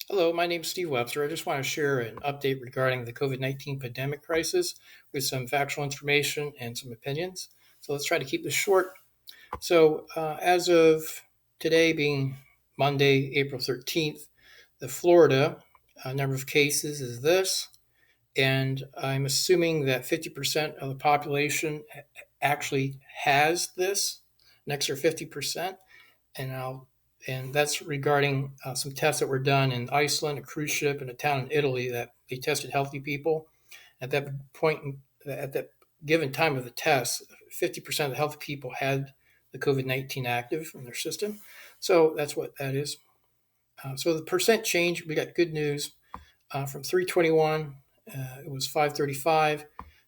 Hello, my name is Steve Webster. I just want to share an update regarding the COVID-19 pandemic crisis with some factual information and some opinions. So let's try to keep this short. As of today, being Monday, April 13th, the Florida number of cases is this, and I'm assuming that 50% of the population actually has this, an extra 50%, and I'll and that's regarding some tests that were done in Iceland, a cruise ship, and a town in Italy that they tested healthy people. At that point, at that given time of the test, 50% of the healthy people had the COVID-19 active in their system. So that's what that is. So the percent change, we got good news from 321. It was 535.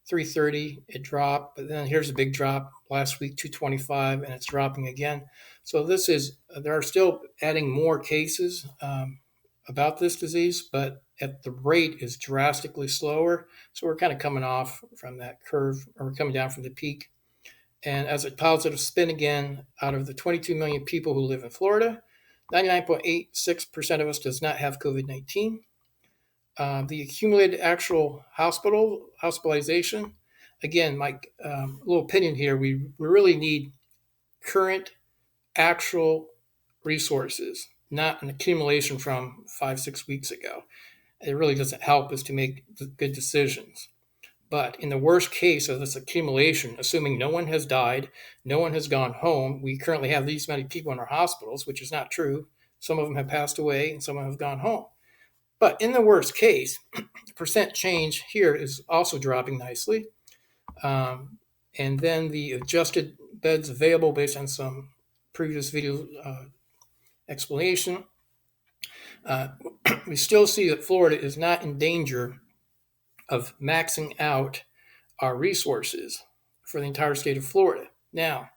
330 it dropped, but then here's a big drop last week, 225, and it's dropping again. So this is there are still adding more cases about this disease, but at the rate is drastically slower. So we're kind of coming off from that curve, or we're coming down from the peak. And as a positive spin again, out of the 22 million people who live in Florida, 99.86% of us does not have COVID-19. The accumulated actual hospitalization. Again, my little opinion here, we really need current actual resources, not an accumulation from 5, 6 weeks ago. It really doesn't help us to make good decisions. But in the worst case of this accumulation, assuming no one has died, no one has gone home, we currently have these many people in our hospitals, which is not true. Some of them have passed away and some of them have gone home. But in the worst case, percent change here is also dropping nicely. And then the adjusted beds available based on some previous video explanation. Uh, we still see that Florida is not in danger of maxing out our resources for the entire state of Florida. Now,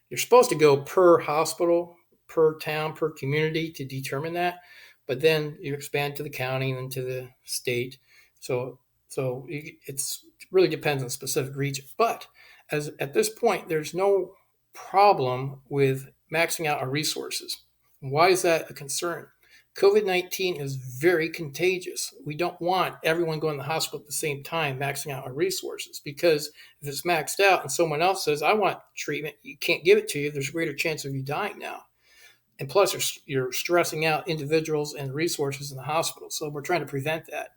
you're supposed to go per hospital, per town, per community to determine that, but then you expand to the county and then to the state. So it's it really depends on specific region. But as at this point, there's no problem with maxing out our resources. Why is that a concern? COVID-19 is very contagious. We don't want everyone going to the hospital at the same time, maxing out our resources, because if it's maxed out and someone else says, I want treatment, you can't give it to you, there's a greater chance of you dying now. And plus, you're stressing out individuals and resources in the hospital. So we're trying to prevent that.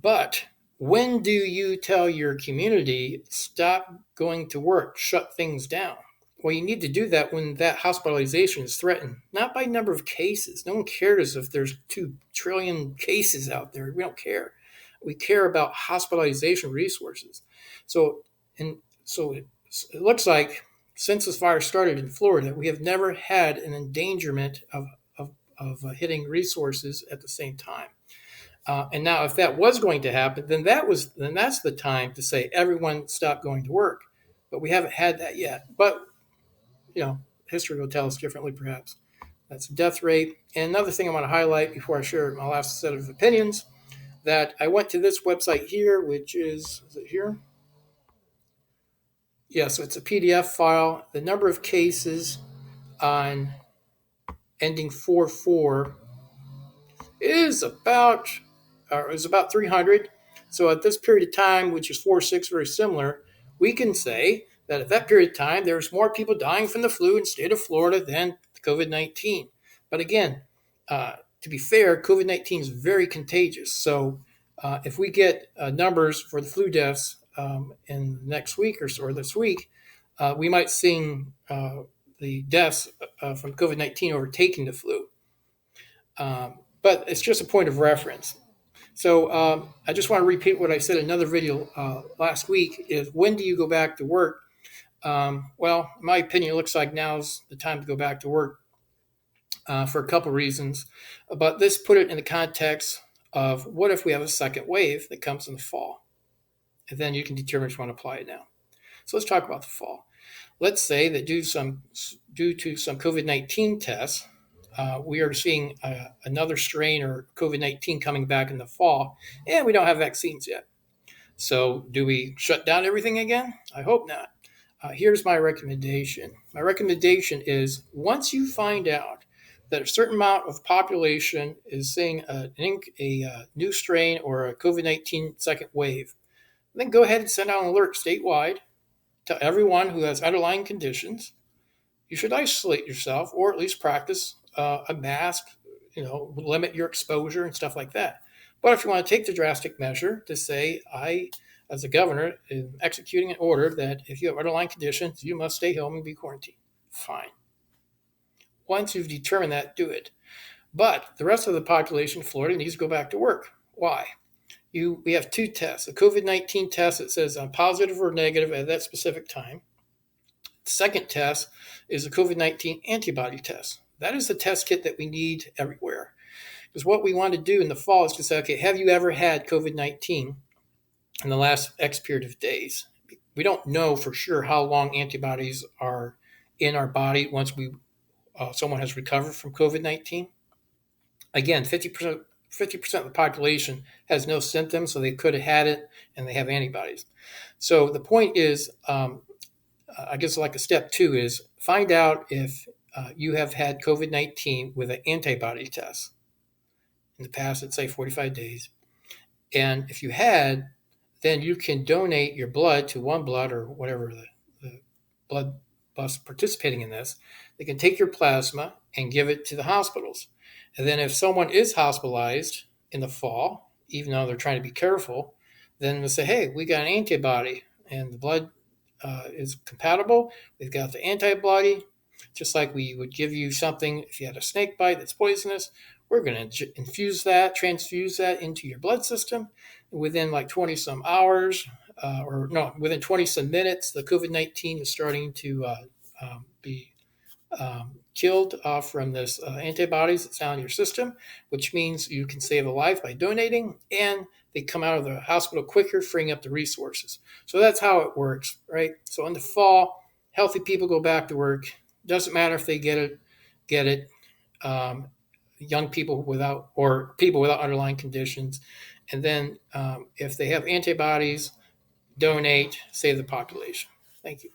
But when do you tell your community, stop going to work, shut things down? Well, you need to do that when that hospitalization is threatened, not by number of cases. No one cares if there's 2 trillion cases out there. We don't care. We care about hospitalization resources. So, and so it looks like since this fire started in Florida, we have never had an endangerment of hitting resources at the same time. And now, if that was going to happen, then that's the time to say everyone stop going to work. But we haven't had that yet. But history will tell us differently, perhaps. That's death rate. And another thing I want to highlight before I share my last set of opinions, that I went to this website here, which is it here? Yeah, so it's a PDF file. The number of cases on ending 4-4 is about 300. So at this period of time, which is 4-6, very similar, we can say that at that period of time, there's more people dying from the flu in the state of Florida than COVID-19. But again, to be fair, COVID-19 is very contagious. So if we get numbers for the flu deaths in the next week or so, or this week, we might see the deaths from COVID-19 overtaking the flu. But it's just a point of reference. So I just want to repeat what I said in another video last week is when do you go back to work? Well, in my opinion, it looks like now's the time to go back to work for a couple reasons. But let's put it in the context of what if we have a second wave that comes in the fall? And then you can determine if you want to apply it now. So let's talk about the fall. Let's say that due to some COVID-19 tests, we are seeing another strain or COVID-19 coming back in the fall, and we don't have vaccines yet. So do we shut down everything again? I hope not. Here's my recommendation. My recommendation is once you find out that a certain amount of population is seeing a new strain or a COVID-19 second wave, then go ahead and send out an alert statewide to everyone who has underlying conditions. You should isolate yourself or at least practice a mask, limit your exposure and stuff like that. But if you want to take the drastic measure to say, I, as a governor, am executing an order that if you have underlying conditions, you must stay home and be quarantined, fine. Once you've determined that, do it. But the rest of the population in Florida needs to go back to work. Why? We have two tests: a COVID-19 test that says I'm positive or negative at that specific time. The second test is a COVID-19 antibody test. That is the test kit that we need everywhere. Because what we want to do in the fall is to say, okay, have you ever had COVID-19 in the last X period of days? We don't know for sure how long antibodies are in our body once someone has recovered from COVID-19. Again, 50% of the population has no symptoms, so they could have had it and they have antibodies. So the point is, I guess like a step 2 is find out if you have had COVID-19 with an antibody test in the past, let's say 45 days. And if you had, then you can donate your blood to One Blood or whatever the blood bus participating in this. They can take your plasma and give it to the hospitals. And then if someone is hospitalized in the fall, even though they're trying to be careful, then they'll say, hey, we got an antibody and the blood is compatible. We've got the antibody, just like we would give you something if you had a snake bite that's poisonous. We're going to transfuse that into your blood system. Within like 20 some hours, within 20 some minutes, the COVID-19 is starting to be killed from this antibodies that's now in your system, which means you can save a life by donating, and they come out of the hospital quicker, freeing up the resources. So that's how it works, right? So in the fall, healthy people go back to work. Doesn't matter if they get it. Young people people without underlying conditions, and then if they have antibodies, donate, save the population. Thank you.